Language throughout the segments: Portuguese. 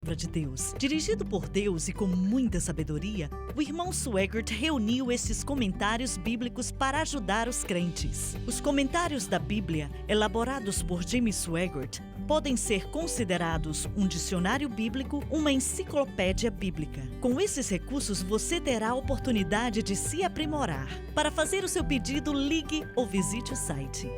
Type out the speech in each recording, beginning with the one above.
Palavra de Deus. Dirigido por Deus e com muita sabedoria, o irmão Swaggart reuniu esses comentários bíblicos para ajudar os crentes. Os comentários da Bíblia, elaborados por James Swaggart, podem ser considerados um dicionário bíblico, uma enciclopédia bíblica. Com esses recursos, você terá a oportunidade de se aprimorar. Para fazer o seu pedido, ligue ou visite o site.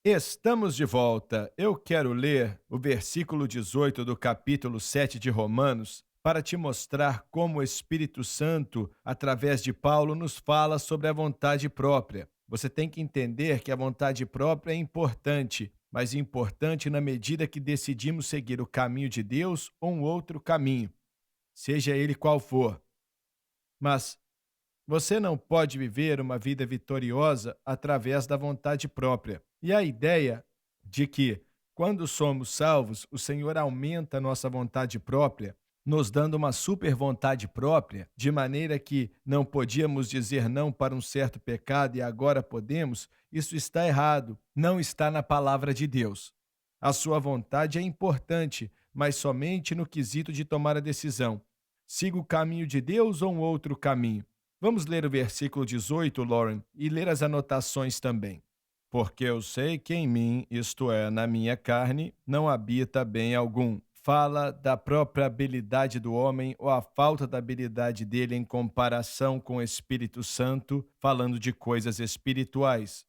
Estamos de volta. Eu quero ler o versículo 18 do capítulo 7 de Romanos para te mostrar como o Espírito Santo, através de Paulo, nos fala sobre a vontade própria. Você tem que entender que a vontade própria é importante, mas importante na medida que decidimos seguir o caminho de Deus ou um outro caminho, seja ele qual for. Mas você não pode viver uma vida vitoriosa através da vontade própria. E a ideia de que, quando somos salvos, o Senhor aumenta a nossa vontade própria, nos dando uma super vontade própria, de maneira que não podíamos dizer não para um certo pecado e agora podemos, isso está errado, não está na palavra de Deus. A sua vontade é importante, mas somente no quesito de tomar a decisão. Siga o caminho de Deus ou um outro caminho? Vamos ler o versículo 18, Lauren, e ler as anotações também. Porque eu sei que em mim, isto é, na minha carne, não habita bem algum. Fala da própria habilidade do homem ou a falta da habilidade dele em comparação com o Espírito Santo, falando de coisas espirituais.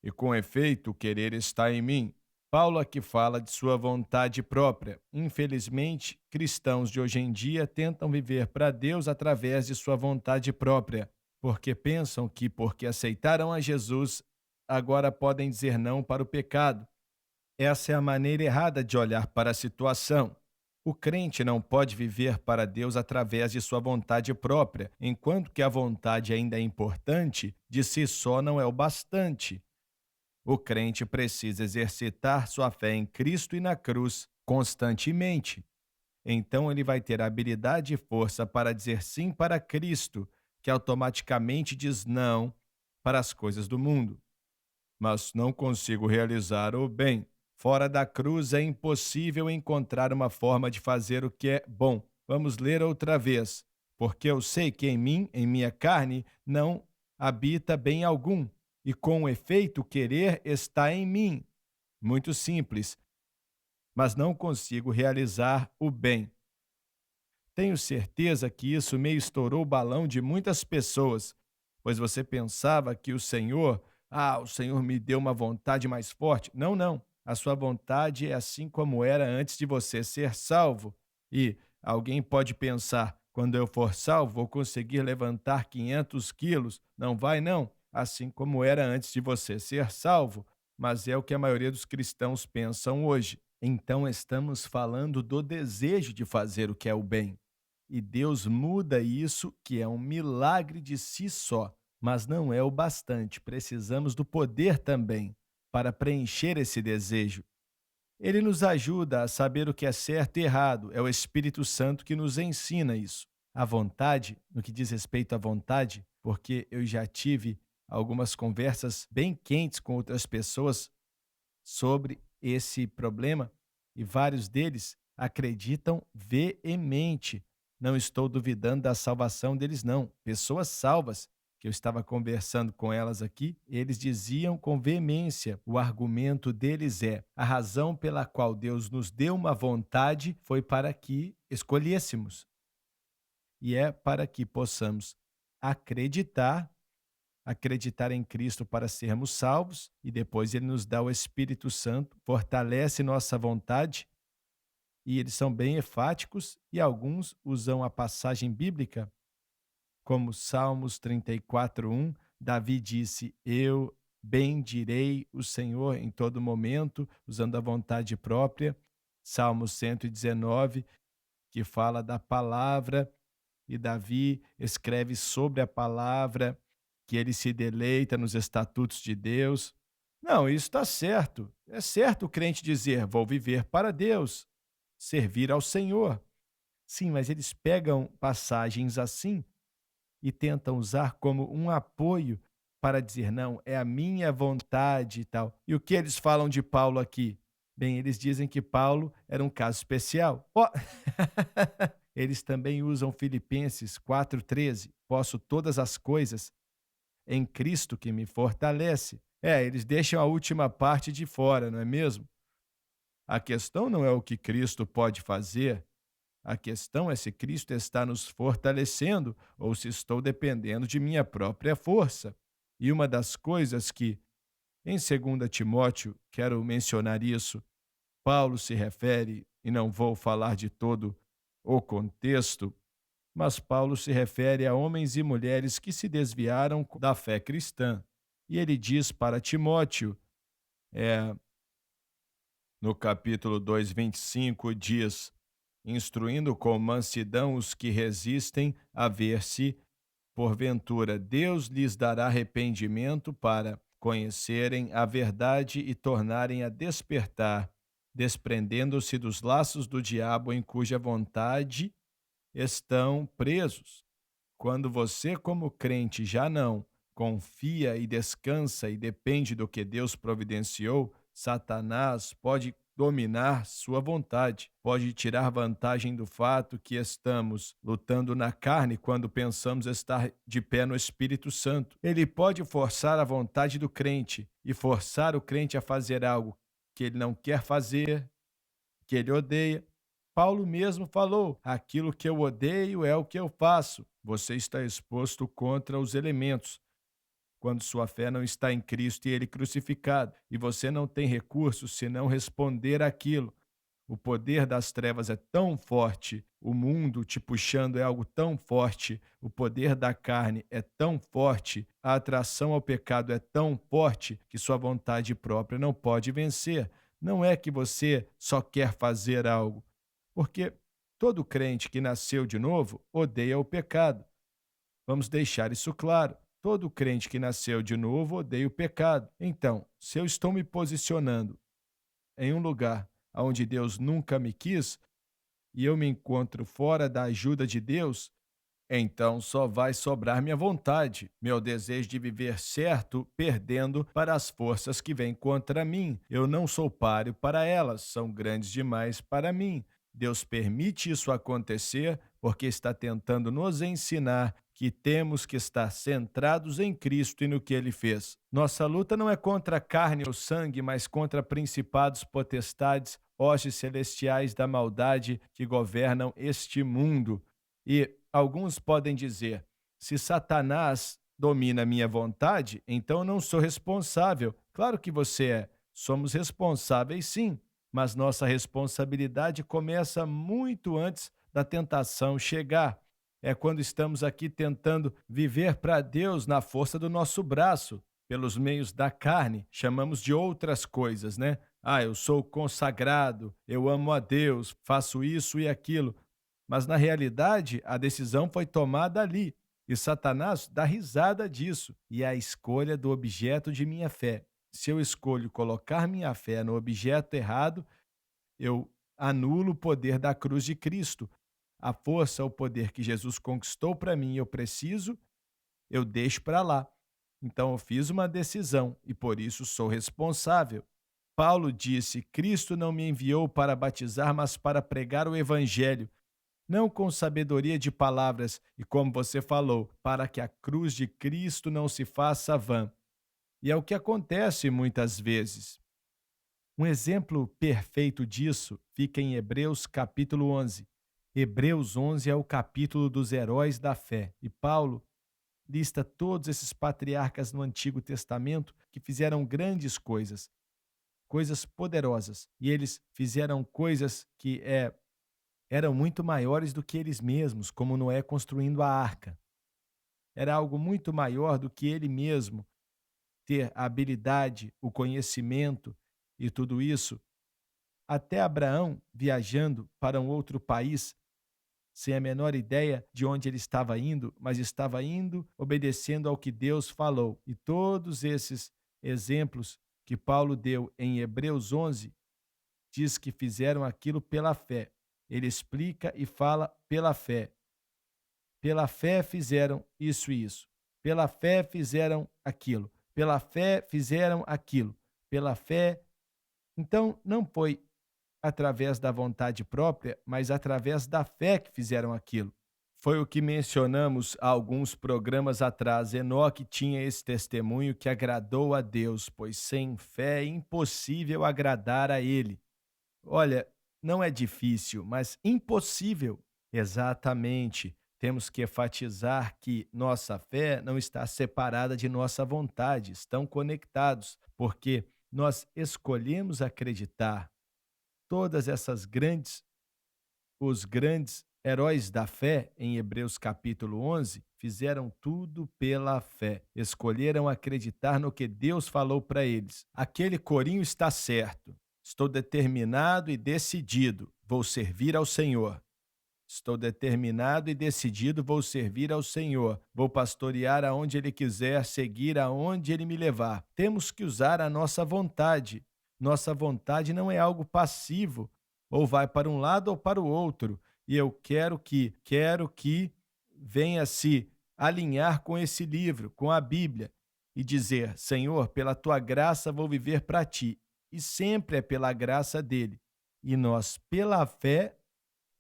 E com efeito, o querer está em mim. Paulo aqui fala de sua vontade própria. Infelizmente, cristãos de hoje em dia tentam viver para Deus através de sua vontade própria, porque pensam que, porque aceitaram a Jesus, agora podem dizer não para o pecado. Essa é a maneira errada de olhar para a situação. O crente não pode viver para Deus através de sua vontade própria, enquanto que a vontade ainda é importante, de si só não é o bastante. O crente precisa exercitar sua fé em Cristo e na cruz constantemente. Então ele vai ter habilidade e força para dizer sim para Cristo, que automaticamente diz não para as coisas do mundo. Mas não consigo realizar o bem. Fora da cruz é impossível encontrar uma forma de fazer o que é bom. Vamos ler outra vez. Porque eu sei que em mim, em minha carne, não habita bem algum. E com efeito, o querer está em mim. Muito simples. Mas não consigo realizar o bem. Tenho certeza que isso meio estourou o balão de muitas pessoas, pois você pensava que o Senhor me deu uma vontade mais forte. Não, não. A sua vontade é assim como era antes de você ser salvo. E alguém pode pensar, quando eu for salvo, vou conseguir levantar 500 quilos. Não vai, não. Assim como era antes de você ser salvo. Mas é o que a maioria dos cristãos pensam hoje. Então estamos falando do desejo de fazer o que é o bem. E Deus muda isso, que é um milagre de si só, mas não é o bastante. Precisamos do poder também para preencher esse desejo. Ele nos ajuda a saber o que é certo e errado. É o Espírito Santo que nos ensina isso. A vontade, no que diz respeito à vontade, porque eu já tive algumas conversas bem quentes com outras pessoas sobre esse problema e vários deles acreditam veemente. Não estou duvidando da salvação deles, não. Pessoas salvas, que eu estava conversando com elas aqui, eles diziam com veemência, o argumento deles é: a razão pela qual Deus nos deu uma vontade foi para que escolhêssemos. E é para que possamos acreditar, acreditar em Cristo para sermos salvos, e depois ele nos dá o Espírito Santo, fortalece nossa vontade, e eles são bem enfáticos, e alguns usam a passagem bíblica, como Salmos 34:1, Davi disse: Eu bendirei o Senhor em todo momento, usando a vontade própria. Salmo 119, que fala da palavra, e Davi escreve sobre a palavra, que ele se deleita nos estatutos de Deus. Não, isso está certo. É certo o crente dizer: vou viver para Deus, servir ao Senhor. Sim, mas eles pegam passagens assim e tentam usar como um apoio para dizer não, é a minha vontade e tal. E o que eles falam de Paulo aqui? Bem, eles dizem que Paulo era um caso especial. Ó, eles também usam Filipenses 4,13. Posso todas as coisas em Cristo que me fortalece. Eles deixam a última parte de fora, não é mesmo? A questão não é o que Cristo pode fazer, a questão é se Cristo está nos fortalecendo ou se estou dependendo de minha própria força. E uma das coisas que, em 2 Timóteo, quero mencionar isso, Paulo se refere, e não vou falar de todo o contexto, mas Paulo se refere a homens e mulheres que se desviaram da fé cristã. E ele diz para Timóteo, é, no capítulo 2, 25, diz: instruindo com mansidão os que resistem, a ver se, porventura, Deus lhes dará arrependimento para conhecerem a verdade e tornarem a despertar, desprendendo-se dos laços do diabo em cuja vontade estão presos. Quando você, como crente, já não confia e descansa e depende do que Deus providenciou, Satanás pode dominar sua vontade, pode tirar vantagem do fato que estamos lutando na carne quando pensamos estar de pé no Espírito Santo. Ele pode forçar a vontade do crente e forçar o crente a fazer algo que ele não quer fazer, que ele odeia. Paulo mesmo falou: aquilo que eu odeio é o que eu faço. Você está exposto contra os elementos quando sua fé não está em Cristo e ele crucificado, e você não tem recursos senão responder àquilo. O poder das trevas é tão forte, o mundo te puxando é algo tão forte, o poder da carne é tão forte, a atração ao pecado é tão forte que sua vontade própria não pode vencer. Não é que você só quer fazer algo, porque todo crente que nasceu de novo odeia o pecado. Vamos deixar isso claro. Todo crente que nasceu de novo odeia o pecado. Então, se eu estou me posicionando em um lugar onde Deus nunca me quis e eu me encontro fora da ajuda de Deus, então só vai sobrar minha vontade, meu desejo de viver certo, perdendo para as forças que vêm contra mim. Eu não sou páreo para elas, são grandes demais para mim. Deus permite isso acontecer porque está tentando nos ensinar que temos que estar centrados em Cristo e no que ele fez. Nossa luta não é contra a carne ou sangue, mas contra principados, potestades, hostes celestiais da maldade que governam este mundo. E alguns podem dizer: se Satanás domina a minha vontade, então eu não sou responsável. Claro que você é. Somos responsáveis, sim, mas nossa responsabilidade começa muito antes da tentação chegar. É quando estamos aqui tentando viver para Deus na força do nosso braço, pelos meios da carne, chamamos de outras coisas, né? Ah, eu sou consagrado, eu amo a Deus, faço isso e aquilo. Mas na realidade, a decisão foi tomada ali. E Satanás dá risada disso. E é a escolha do objeto de minha fé. Se eu escolho colocar minha fé no objeto errado, eu anulo o poder da cruz de Cristo. A força, o poder que Jesus conquistou para mim, eu preciso, eu deixo para lá. Então eu fiz uma decisão e por isso sou responsável. Paulo disse: Cristo não me enviou para batizar, mas para pregar o evangelho, não com sabedoria de palavras, e como você falou, para que a cruz de Cristo não se faça vã. E é o que acontece muitas vezes. Um exemplo perfeito disso fica em Hebreus capítulo 11. Hebreus 11 é o capítulo dos heróis da fé. E Paulo lista todos esses patriarcas no Antigo Testamento que fizeram grandes coisas, coisas poderosas. E eles fizeram coisas que eram muito maiores do que eles mesmos, como Noé construindo a arca. Era algo muito maior do que ele mesmo ter a habilidade, o conhecimento e tudo isso. Até Abraão, viajando para um outro país, sem a menor ideia de onde ele estava indo, mas estava indo obedecendo ao que Deus falou. E todos esses exemplos que Paulo deu em Hebreus 11 diz que fizeram aquilo pela fé. Ele explica e fala pela fé. Pela fé fizeram isso e isso. Pela fé fizeram aquilo. Pela fé fizeram aquilo. Pela fé. Então, não foi através da vontade própria, mas através da fé que fizeram aquilo. Foi o que mencionamos há alguns programas atrás. Enoque tinha esse testemunho que agradou a Deus, pois sem fé é impossível agradar a Ele. Olha, não é difícil, mas impossível. Exatamente. Temos que enfatizar que nossa fé não está separada de nossa vontade, estão conectados, porque nós escolhemos acreditar. Todas essas os grandes heróis da fé, em Hebreus capítulo 11, fizeram tudo pela fé. Escolheram acreditar no que Deus falou para eles. Aquele corinho está certo. Estou determinado e decidido. Vou servir ao Senhor. Estou determinado e decidido, vou servir ao Senhor. Vou pastorear aonde Ele quiser, seguir aonde Ele me levar. Temos que usar a nossa vontade. Nossa vontade não é algo passivo, ou vai para um lado ou para o outro. E eu quero que venha se alinhar com esse livro, com a Bíblia, e dizer: Senhor, pela tua graça vou viver para ti. E sempre é pela graça dele. E nós, pela fé,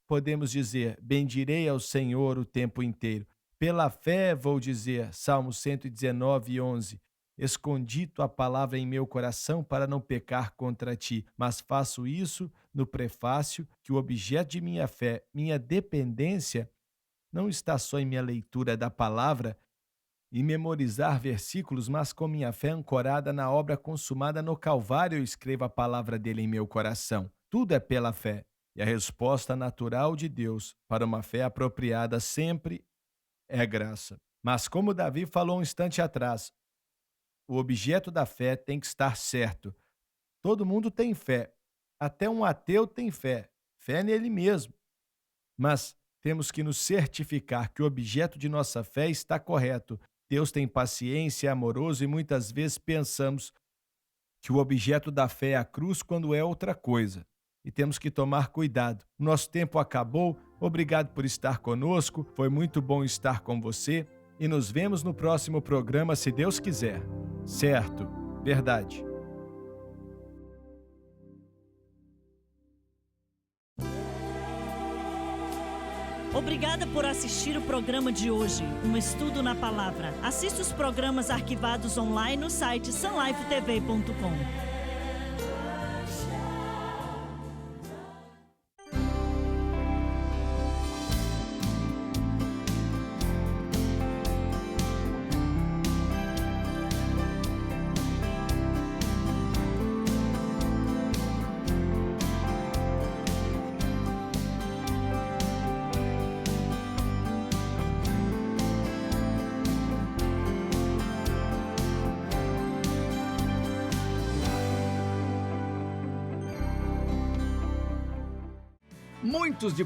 podemos dizer: bendirei ao Senhor o tempo inteiro. Pela fé vou dizer, Salmo 119, 11, escondi tua palavra em meu coração para não pecar contra ti, mas faço isso no prefácio, que o objeto de minha fé, minha dependência, não está só em minha leitura da palavra e memorizar versículos, mas com minha fé ancorada na obra consumada no Calvário, eu escrevo a palavra dele em meu coração. Tudo é pela fé. E a resposta natural de Deus para uma fé apropriada sempre é graça. Mas como Davi falou um instante atrás, o objeto da fé tem que estar certo. Todo mundo tem fé. Até um ateu tem fé. Fé nele mesmo. Mas temos que nos certificar que o objeto de nossa fé está correto. Deus tem paciência, é amoroso e muitas vezes pensamos que o objeto da fé é a cruz quando é outra coisa. E temos que tomar cuidado. Nosso tempo acabou. Obrigado por estar conosco. Foi muito bom estar com você. E nos vemos no próximo programa, se Deus quiser. Certo, verdade. Obrigada por assistir o programa de hoje, um estudo na palavra. Assista os programas arquivados online no site sunlifetv.com. Muitos de